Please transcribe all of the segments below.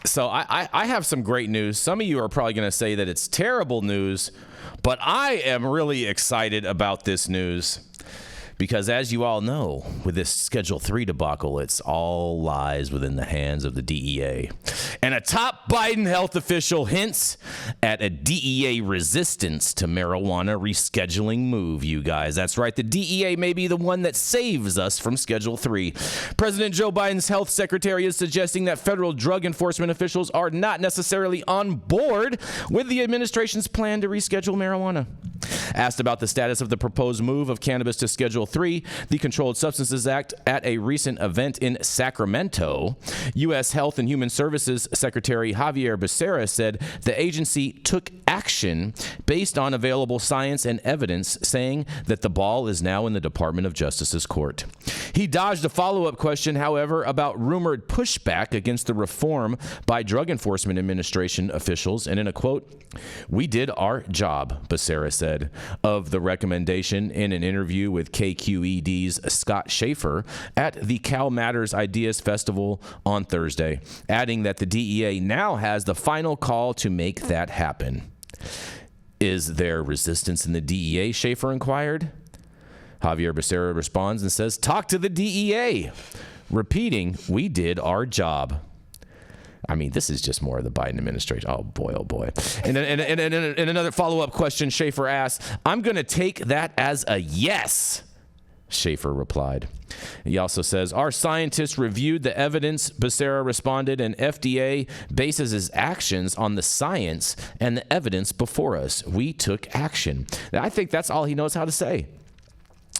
So I have some great news. Some of you are probably going to say that it's terrible news, but I am really excited about this news. Because as you all know, with this Schedule 3 debacle, it's all lies within the hands of the DEA. And a top Biden health official hints at a DEA resistance to marijuana rescheduling move, you guys. That's right, the DEA may be the one that saves us from Schedule 3. President Joe Biden's health secretary is suggesting that federal drug enforcement officials are not necessarily on board with the administration's plan to reschedule marijuana. Asked about the status of the proposed move of cannabis to Schedule 3, the Controlled Substances Act, at a recent event in Sacramento, U.S. Health and Human Services Secretary Javier Becerra said the agency took action based on available science and evidence, saying that the ball is now in the Department of Justice's court. He dodged a follow-up question, however, about rumored pushback against the reform by Drug Enforcement Administration officials, and in a quote, "We did our job," Becerra said of the recommendation in an interview with KQED's Scott Schaefer at the Cal Matters Ideas Festival on Thursday, adding that the DEA now has the final call to make that happen. Is there resistance in the DEA? Schaefer inquired. Javier Becerra responds and says, "Talk to the DEA," repeating, "We did our job." I mean, this is just more of the Biden administration. Oh, boy, oh, boy. And another follow-up question, Schaefer asked, "I'm going to take that as a yes," Schaefer replied. He also says, "Our scientists reviewed the evidence," Becerra responded, "and FDA bases his actions on the science and the evidence before us. We took action." I think that's all he knows how to say.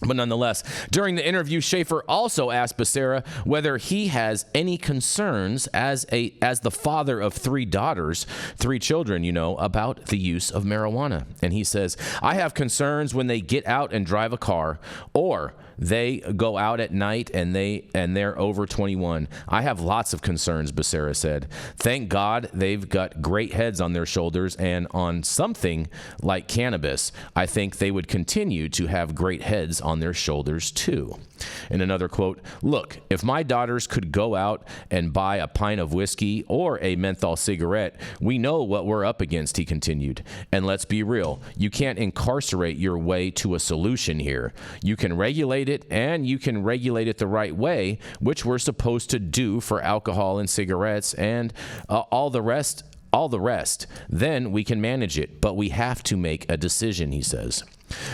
But nonetheless, during the interview, Schaefer also asked Becerra whether he has any concerns as the father of 3 daughters, 3 children, about the use of marijuana. And he says, "I have concerns when they get out and drive a car, or they go out at night and they're over 21. I have lots of concerns," Becerra said. "Thank God they've got great heads on their shoulders, and on something like cannabis, I think they would continue to have great heads on their shoulders too." In another quote, "Look, if my daughters could go out and buy a pint of whiskey or a menthol cigarette, we know what we're up against," he continued. "And let's be real, you can't incarcerate your way to a solution here. You can regulate it, and you can regulate it the right way, which we're supposed to do for alcohol and cigarettes and all the rest. Then we can manage it, but we have to make a decision," he says.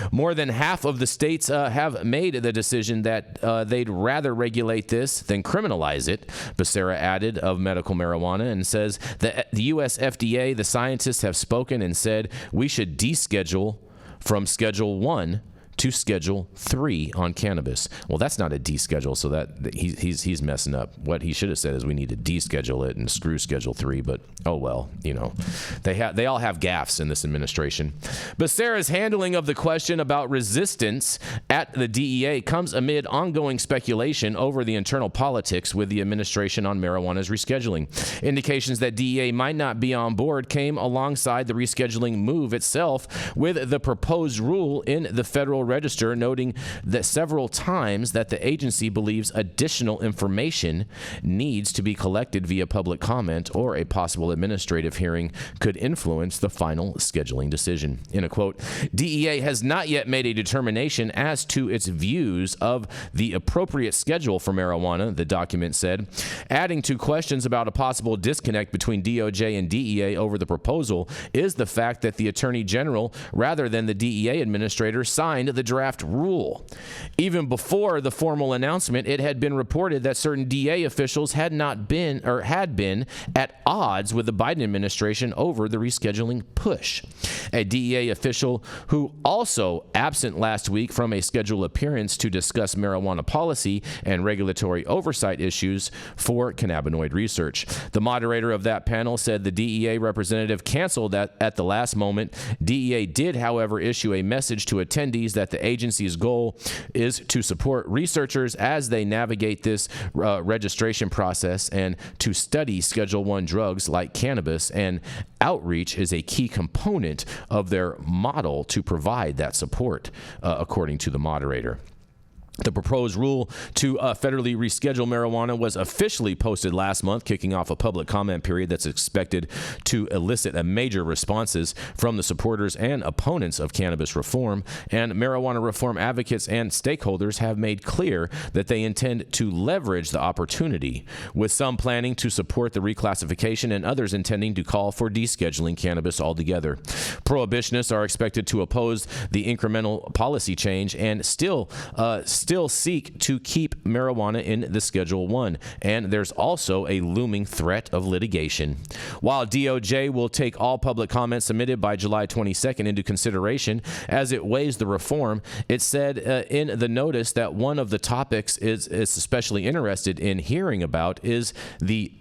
More than half of the states have made the decision that they'd rather regulate this than criminalize it, Becerra added of medical marijuana, and says that the U.S. FDA, the scientists have spoken and said we should deschedule from Schedule 1 to Schedule 3 on cannabis. Well, that's not a deschedule, so that he's messing up. What he should have said is we need to deschedule it and screw Schedule 3, but oh well, they all have gaffes in this administration. Becerra's handling of the question about resistance at the DEA comes amid ongoing speculation over the internal politics with the administration on marijuana's rescheduling. Indications that DEA might not be on board came alongside the rescheduling move itself, with the proposed rule in the Federal Register noting that several times that the agency believes additional information needs to be collected via public comment or a possible administrative hearing could influence the final scheduling decision. In a quote, "DEA has not yet made a determination as to its views of the appropriate schedule for marijuana," the document said, adding to questions about a possible disconnect between DOJ and DEA over the proposal is the fact that the Attorney General, rather than the DEA administrator, signed the draft rule. Even before the formal announcement, it had been reported that certain DEA officials had been at odds with the Biden administration over the rescheduling push. A DEA official who also absent last week from a scheduled appearance to discuss marijuana policy and regulatory oversight issues for cannabinoid research. The moderator of that panel said the DEA representative canceled at the last moment. DEA did, however, issue a message to attendees that the agency's goal is to support researchers as they navigate this registration process and to study Schedule I drugs like cannabis, and outreach is a key component of their model to provide that support, according to the moderator. The proposed rule to federally reschedule marijuana was officially posted last month, kicking off a public comment period that's expected to elicit a major responses from the supporters and opponents of cannabis reform. And marijuana reform advocates and stakeholders have made clear that they intend to leverage the opportunity, with some planning to support the reclassification and others intending to call for descheduling cannabis altogether. Prohibitionists are expected to oppose the incremental policy change and still seek to keep marijuana in the Schedule 1, and there's also a looming threat of litigation. While DOJ will take all public comments submitted by July 22nd into consideration as it weighs the reform, it said in the notice that one of the topics is especially interested in hearing about is the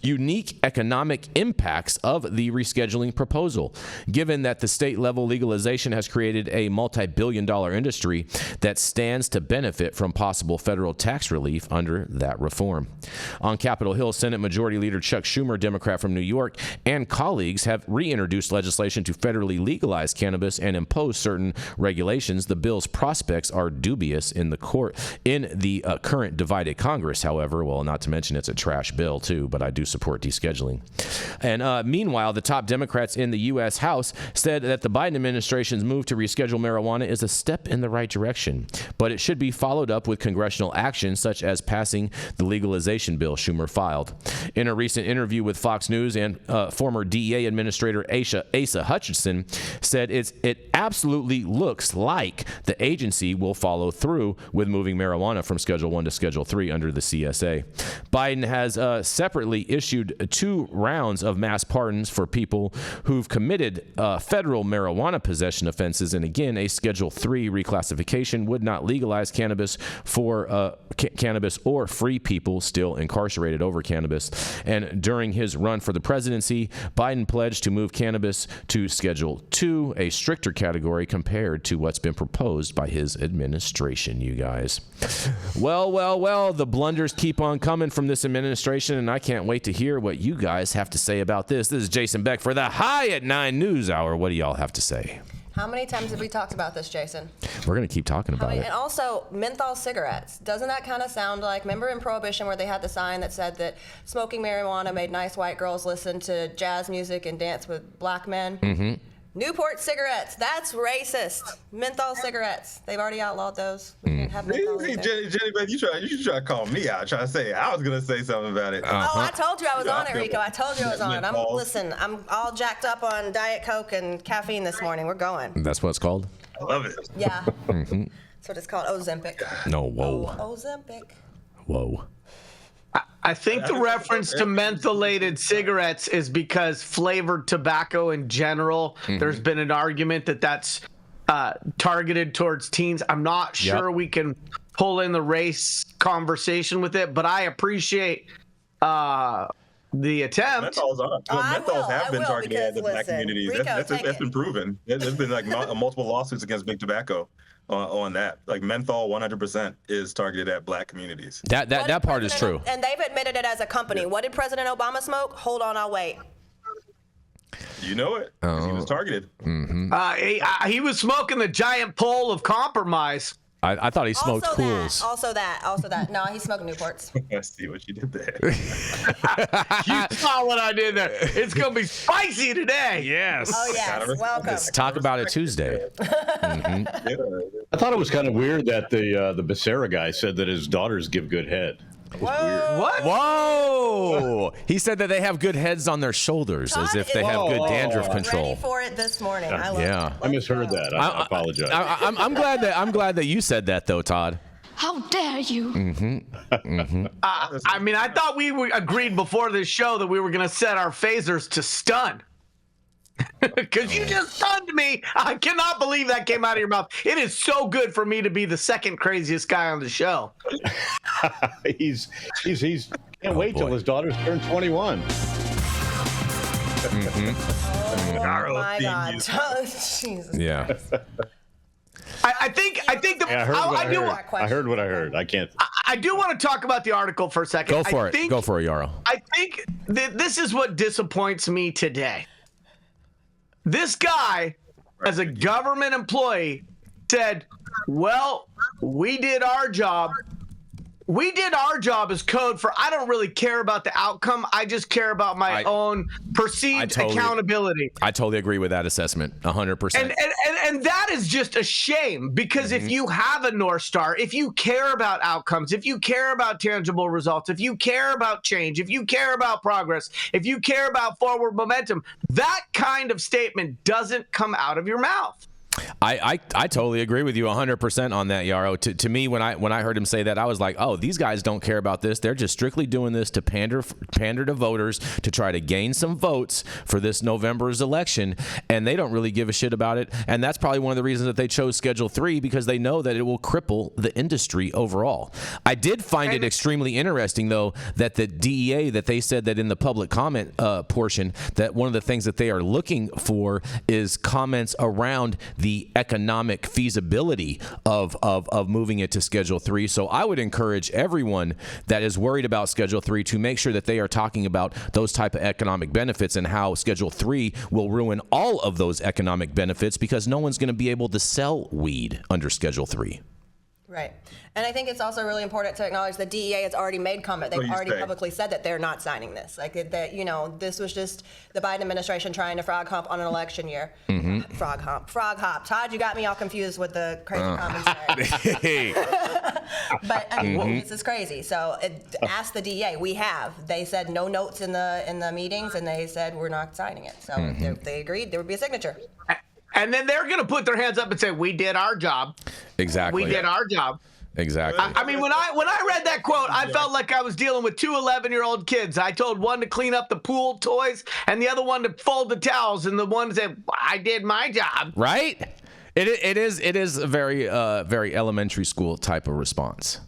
unique economic impacts of the rescheduling proposal, given that the state-level legalization has created a multi-billion-dollar industry that stands to benefit from possible federal tax relief under that reform. On Capitol Hill, Senate Majority Leader Chuck Schumer, Democrat from New York, and colleagues have reintroduced legislation to federally legalize cannabis and impose certain regulations. The bill's prospects are dubious in the current divided Congress, however. Well, not to mention it's a trash bill, too, but I do support descheduling. And meanwhile, the top Democrats in the U.S. House said that the Biden administration's move to reschedule marijuana is a step in the right direction, but it should be followed up with congressional action, such as passing the legalization bill Schumer filed. In a recent interview with Fox News, and former DEA Administrator Asa Hutchinson said it absolutely looks like the agency will follow through with moving marijuana from Schedule 1 to Schedule 3 under the CSA. Biden has separately issued 2 rounds of mass pardons for people who've committed federal marijuana possession offenses, and again, a Schedule 3 reclassification would not legalize cannabis for cannabis or free people still incarcerated over cannabis. And during his run for the presidency, Biden pledged to move cannabis to Schedule 2, a stricter category compared to what's been proposed by his administration, you guys. Well, the blunders keep on coming from this administration, and I can't wait to hear what you guys have to say about this. This is Jason Beck for the High at 9 News Hour. What do y'all have to say? How many times have we talked about this, Jason? We're going to keep talking about it. And also, menthol cigarettes. Doesn't that kind of sound like, remember in Prohibition where they had the sign that said that smoking marijuana made nice white girls listen to jazz music and dance with black men? Mm-hmm. Newport cigarettes. That's racist. Menthol cigarettes. They've already outlawed those. We can't have menthol. Jenny Beth, you try to call me out. Try to say I was gonna say something about it. Oh, I told you I was on it, Rico. I told you I was on it. I'm all jacked up on Diet Coke and caffeine this morning. We're going. That's what it's called? I love it. Yeah. Mm-hmm. That's what it's called. Ozempic. No, whoa. Ozempic. Whoa. I think the reference to mentholated cigarettes is because flavored tobacco in general, there's been an argument that that's targeted towards teens. I'm not sure we can pull in the race conversation with it, but I appreciate the attempt. Menthols have been targeted at the black communities. Rico, that's been proven. There's been like multiple lawsuits against big tobacco on that. Like menthol 100% is targeted at black communities. That part is true. And they've admitted it as a company. What did President Obama smoke? Hold on, I'll wait. You know it. He was targeted. Mm-hmm. He was smoking the giant pole of compromise. I thought he smoked Cools. Also that. No, he smoked Newports. I see what you did there. You saw what I did there. It's going to be spicy today. Yes. Oh, yes. Welcome. Let's talk about it Tuesday. Mm-hmm. I thought it was kind of weird that the Becerra guy said that his daughters give good head. Whoa. What? Whoa! He said that they have good heads on their shoulders, as if they have good dandruff control. Ready for it this morning. I love it. I misheard that. I apologize. I'm glad that you said that though, Todd. How dare you? Mm-hmm. Mm-hmm. I mean, I thought we agreed before this show that we were going to set our phasers to stun. Because you just stunned me. I cannot believe that came out of your mouth. It is so good for me to be the second craziest guy on the show. he's can't wait till his daughters turn 21. Mm-hmm. Oh my God. Jesus. Yeah. I think I heard what I heard. I can't. I do want to talk about the article for a second. Go for it, Yarrow. I think this is what disappoints me today. This guy, as a government employee, said, well, we did our job. We did our job as code for I don't really care about the outcome. I just care about my own perceived accountability. I totally agree with that assessment, 100%. And that is just a shame because if you have a North Star, if you care about outcomes, if you care about tangible results, if you care about change, if you care about progress, if you care about forward momentum, that kind of statement doesn't come out of your mouth. I totally agree with you 100% on that, Yarrow. To me, when I heard him say that, I was like, oh, these guys don't care about this. They're just strictly doing this to pander to voters to try to gain some votes for this November's election, and they don't really give a shit about it. And that's probably one of the reasons that they chose Schedule 3, because they know that it will cripple the industry overall. I did find it extremely interesting, though, that the DEA, that they said that in the public comment portion, that one of the things that they are looking for is comments around the economic feasibility of moving it to Schedule 3. So I would encourage everyone that is worried about Schedule 3 to make sure that they are talking about those type of economic benefits and how Schedule 3 will ruin all of those economic benefits, because no one's going to be able to sell weed under Schedule 3. Right. And I think it's also really important to acknowledge the DEA has already made comment. They've already publicly said that they're not signing this. Like that, this was just the Biden administration trying to frog hop on an election year. Frog hop. Todd, you got me all confused with the crazy commentary. But I mean, this is crazy. So ask the DEA. They said no notes in the meetings, and they said we're not signing it. So if they agreed, there would be a signature. And then they're going to put their hands up and say, we did our job. Exactly. We did our job. Exactly. I mean, when I read that quote, I felt like I was dealing with two 11-year-old kids. I told one to clean up the pool toys and the other one to fold the towels, and the one said, I did my job. Right? It is a very elementary school type of response.